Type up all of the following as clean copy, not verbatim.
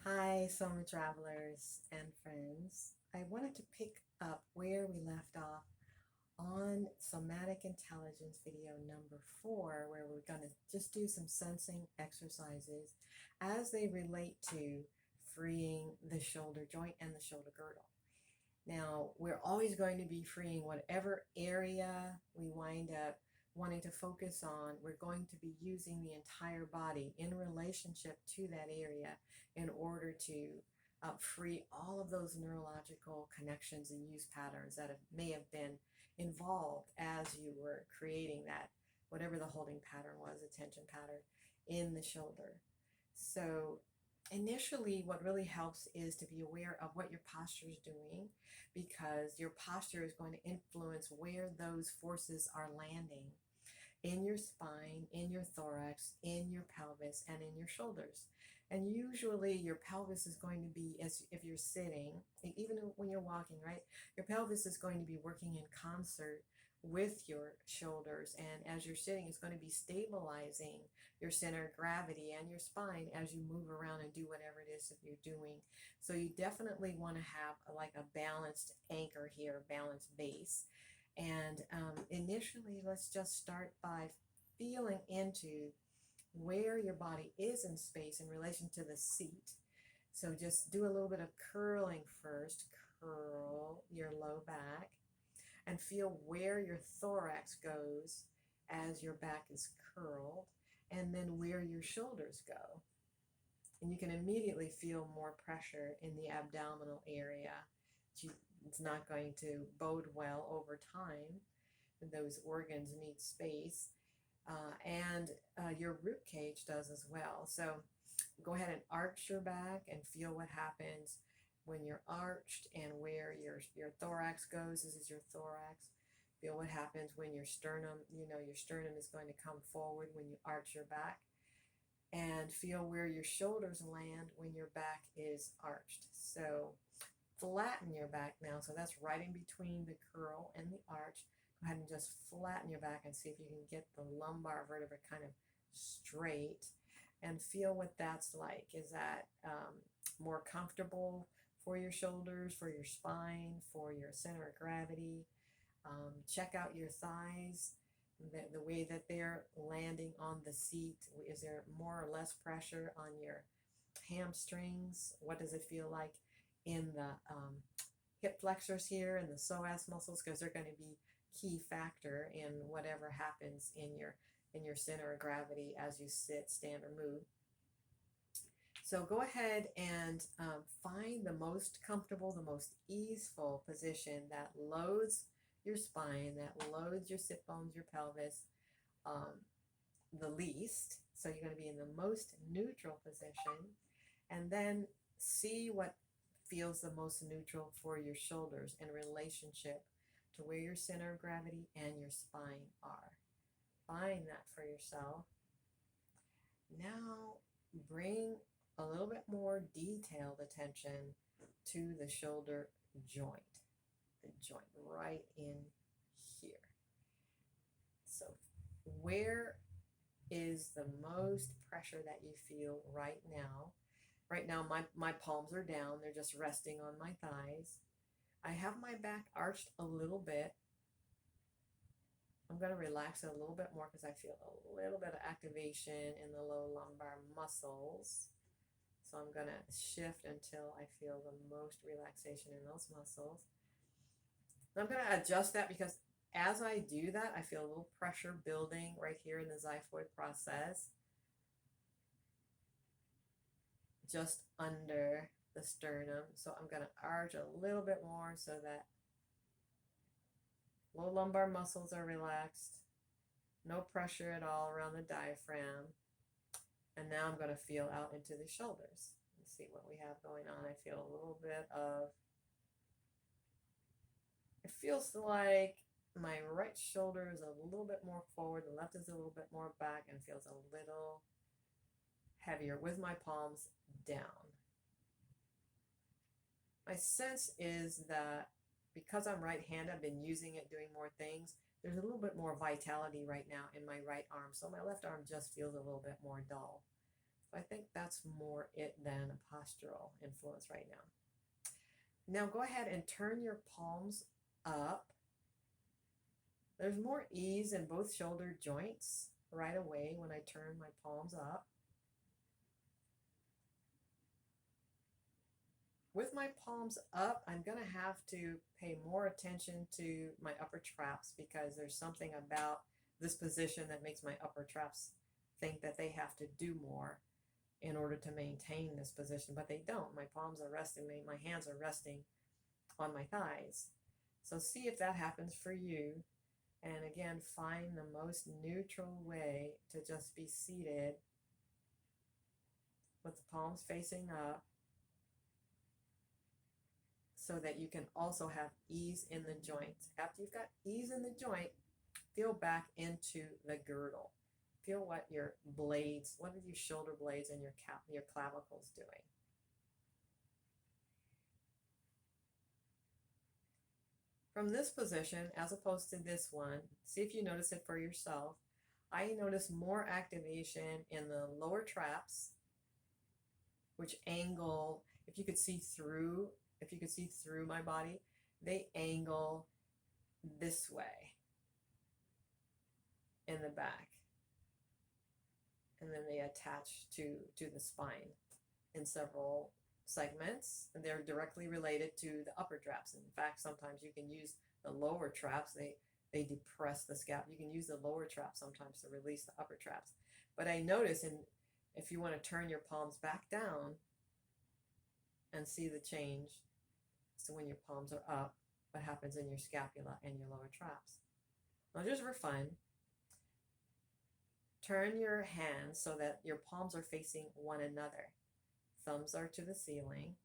Hi, summer travelers and friends. I wanted to pick up where we left off on Somatic Intelligence video number 4, where we're going to just do some sensing exercises as they relate to freeing the shoulder joint and the shoulder girdle. Now, we're always going to be freeing whatever area we wind up wanting to focus on. We're going to be using the entire body in relationship to that area in order to free all of those neurological connections and use patterns that may have been involved as you were creating that, whatever the holding pattern was, attention pattern in the shoulder. So initially, what really helps is to be aware of what your posture is doing, because your posture is going to influence where those forces are landing in your spine, in your thorax, in your pelvis, and in your shoulders. And usually your pelvis is going to be, as if you're sitting, even when you're walking, right? Your pelvis is going to be working in concert with your shoulders. And as you're sitting, it's going to be stabilizing your center of gravity and your spine as you move around and do whatever it is that you're doing. So you definitely want to have like a balanced anchor here, balanced base. And initially, let's just start by feeling into where your body is in space in relation to the seat. So just do a little bit of curling first. Curl your low back and feel where your thorax goes as your back is curled, and then where your shoulders go. And you can immediately feel more pressure in the abdominal area. It's not going to bode well over time. Those organs need space, and your rib cage does as well. So go ahead and arch your back and feel what happens when you're arched, and where your thorax goes. This is your thorax. Feel what happens when your sternum, your sternum is going to come forward when you arch your back, and feel where your shoulders land when your back is arched. So flatten your back now. So that's right in between the curl and the arch. Go ahead and just flatten your back and see if you can get the lumbar vertebra kind of straight, and feel what that's like. Is that more comfortable for your shoulders, for your spine, for your center of gravity? Check out your thighs, the way that they're landing on the seat. Is there more or less pressure on your hamstrings? What does it feel like in the hip flexors here and the psoas muscles? Because they're going to be key factor in whatever happens in your center of gravity as you sit, stand, or move. So go ahead and find the most comfortable, the most easeful position that loads your spine, that loads your sit bones, your pelvis, um, the least. So you're going to be in the most neutral position, and then see what feels the most neutral for your shoulders in relationship to where your center of gravity and your spine are. Find that for yourself. Now bring a little bit more detailed attention to the shoulder joint, the joint right in here. So where is the most pressure that you feel right now? Right now, my palms are down. They're just resting on my thighs. I have my back arched a little bit. I'm going to relax it a little bit more because I feel a little bit of activation in the low lumbar muscles. So I'm going to shift until I feel the most relaxation in those muscles. I'm going to adjust that because as I do that, I feel a little pressure building right here in the xiphoid process, just under the sternum. So I'm going to arch a little bit more so that low lumbar muscles are relaxed, no pressure at all around the diaphragm. And now I'm going to feel out into the shoulders. Let's see what we have going on. I feel a little bit of, it feels like my right shoulder is a little bit more forward, the left is a little bit more back, and feels a little heavier with my palms down. My sense is that because I'm right-handed, I've been using it doing more things. There's a little bit more vitality right now in my right arm. So my left arm just feels a little bit more dull. I think that's more it than a postural influence right now. Now go ahead and turn your palms up. There's more ease in both shoulder joints right away when I turn my palms up. With my palms up, I'm going to have to pay more attention to my upper traps because there's something about this position that makes my upper traps think that they have to do more in order to maintain this position, but they don't. My palms are resting, my hands are resting on my thighs. So see if that happens for you. And again, find the most neutral way to just be seated with the palms facing up so that you can also have ease in the joints. After you've got ease in the joint, feel back into the girdle. Feel what your blades, what are your shoulder blades and your clavicles doing? From this position, as opposed to this one, see if you notice it for yourself. I notice more activation in the lower traps, which angle, if you could see through my body, they angle this way in the back. And then they attach to the spine in several segments, and they're directly related to the upper traps. In fact, sometimes you can use the lower traps. They depress the scalp. You can use the lower traps sometimes to release the upper traps. But I notice, if you want to turn your palms back down and see the change, so when your palms are up, what happens in your scapula and your lower traps. Now just for fun, turn your hands so that your palms are facing one another. Thumbs are to the ceiling,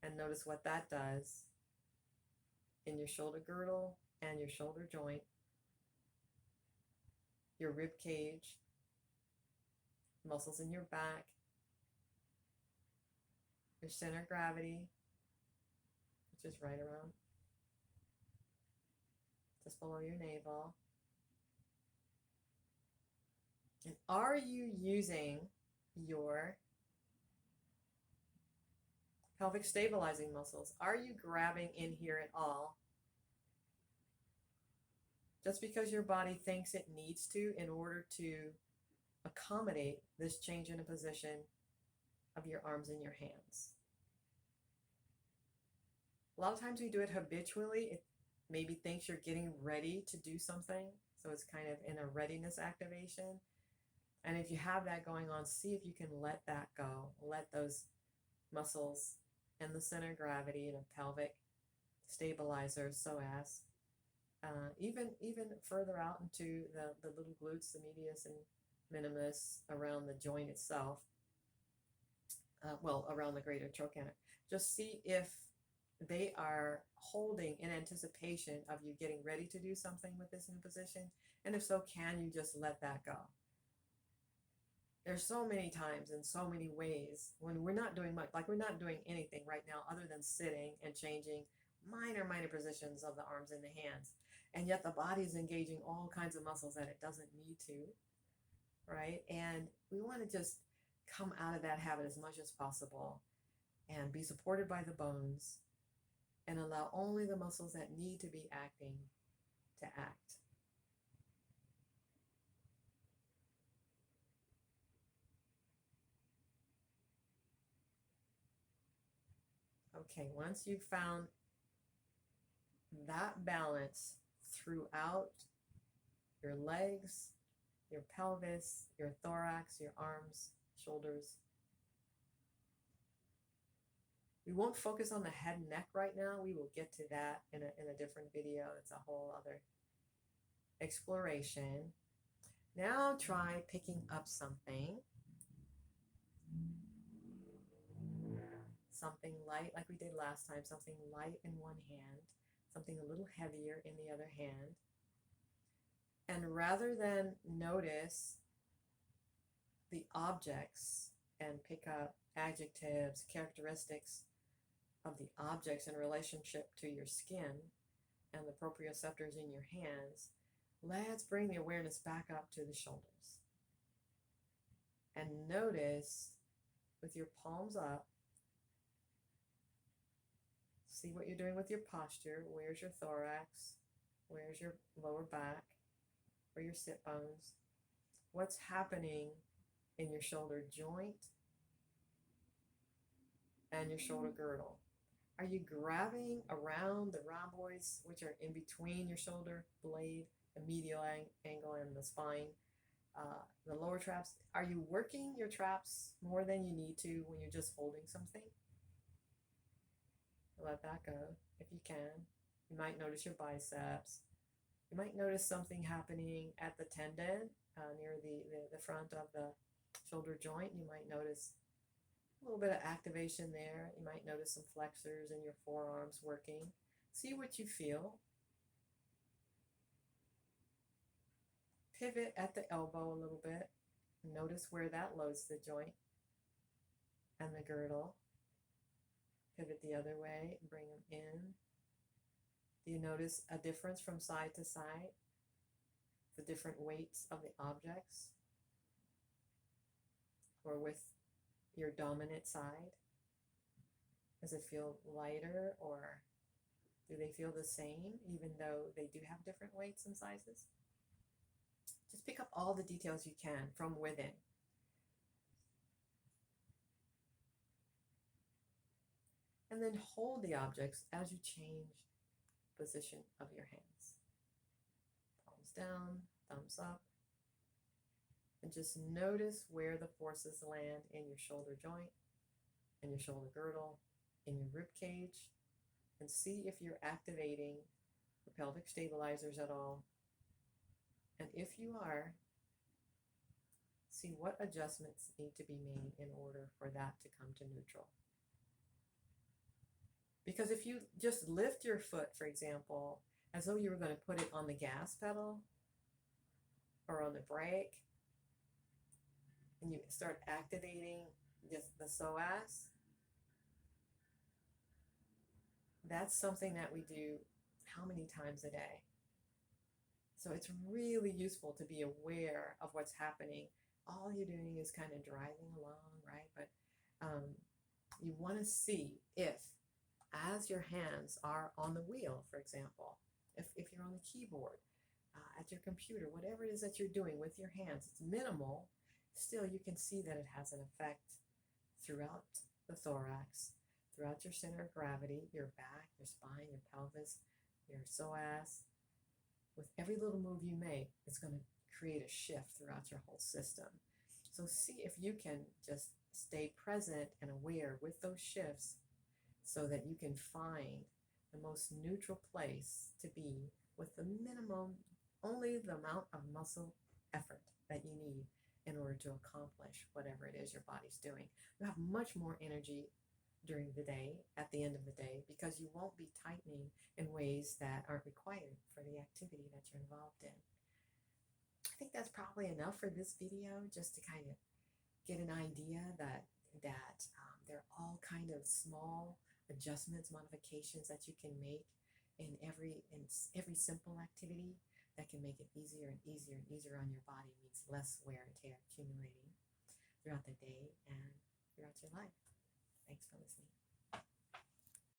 and notice what that does in your shoulder girdle and your shoulder joint, your rib cage, muscles in your back, your center of gravity, which is right around just below your navel. And are you using your pelvic stabilizing muscles? Are you grabbing in here at all? Just because your body thinks it needs to in order to accommodate this change in a position of your arms and your hands. A lot of times we do it habitually. It maybe thinks you're getting ready to do something. So it's kind of in a readiness activation. And if you have that going on, see if you can let that go. Let those muscles and the center of gravity and a pelvic stabilizer, so as even further out into the little glutes, the medius and minimus, around the joint itself, around the greater trochanter. Just see if they are holding in anticipation of you getting ready to do something with this new position. And if so, can you just let that go? There's so many times and so many ways when we're not doing much, like we're not doing anything right now other than sitting and changing minor positions of the arms and the hands. And yet the body is engaging all kinds of muscles that it doesn't need to, right? And we want to just come out of that habit as much as possible and be supported by the bones and allow only the muscles that need to be acting to act. Okay, once you've found that balance throughout your legs, your pelvis, your thorax, your arms, shoulders. We won't focus on the head and neck right now. We will get to that in a different video. It's a whole other exploration. Now try picking up something light like we did last time, something light in one hand, something a little heavier in the other hand. And rather than notice the objects and pick up adjectives, characteristics of the objects in relationship to your skin and the proprioceptors in your hands, let's bring the awareness back up to the shoulders. And notice with your palms up, see what you're doing with your posture. Where's your thorax? Where's your lower back? Where your sit bones? What's happening in your shoulder joint and your shoulder girdle? Are you grabbing around the rhomboids, which are in between your shoulder blade, the medial angle, and the spine, the lower traps? Are you working your traps more than you need to when you're just holding something? Let that go if you can. You might notice your biceps. You might notice something happening at the tendon near the front of the shoulder joint. You might notice a little bit of activation there. You might notice some flexors in your forearms working. See what you feel. Pivot at the elbow a little bit. Notice where that loads the joint and the girdle. Pivot the other way, bring them in. Do you notice a difference from side to side? The different weights of the objects? Or with your dominant side? Does it feel lighter, or do they feel the same even though they do have different weights and sizes? Just pick up all the details you can from within. And then hold the objects as you change position of your hands. Palms down, thumbs up. And just notice where the forces land in your shoulder joint, in your shoulder girdle, in your rib cage, and see if you're activating the pelvic stabilizers at all. And if you are, see what adjustments need to be made in order for that to come to neutral. Because if you just lift your foot, for example, as though you were going to put it on the gas pedal or on the brake, and you start activating just the psoas, that's something that we do how many times a day? So it's really useful to be aware of what's happening. All you're doing is kind of driving along, right? But you want to see if, as your hands are on the wheel, for example, if you're on the keyboard, at your computer, whatever it is that you're doing with your hands, it's minimal, still you can see that it has an effect throughout the thorax, throughout your center of gravity, your back, your spine, your pelvis, your psoas. With every little move you make, it's going to create a shift throughout your whole system. So see if you can just stay present and aware with those shifts so that you can find the most neutral place to be with the minimum, only the amount of muscle effort that you need in order to accomplish whatever it is your body's doing. You have much more energy during the day, at the end of the day, because you won't be tightening in ways that aren't required for the activity that you're involved in. I think that's probably enough for this video, just to kind of get an idea that there are all kind of small adjustments, modifications that you can make in every simple activity that can make it easier and easier and easier on your body, means less wear and tear accumulating throughout the day and throughout your life. Thanks for listening.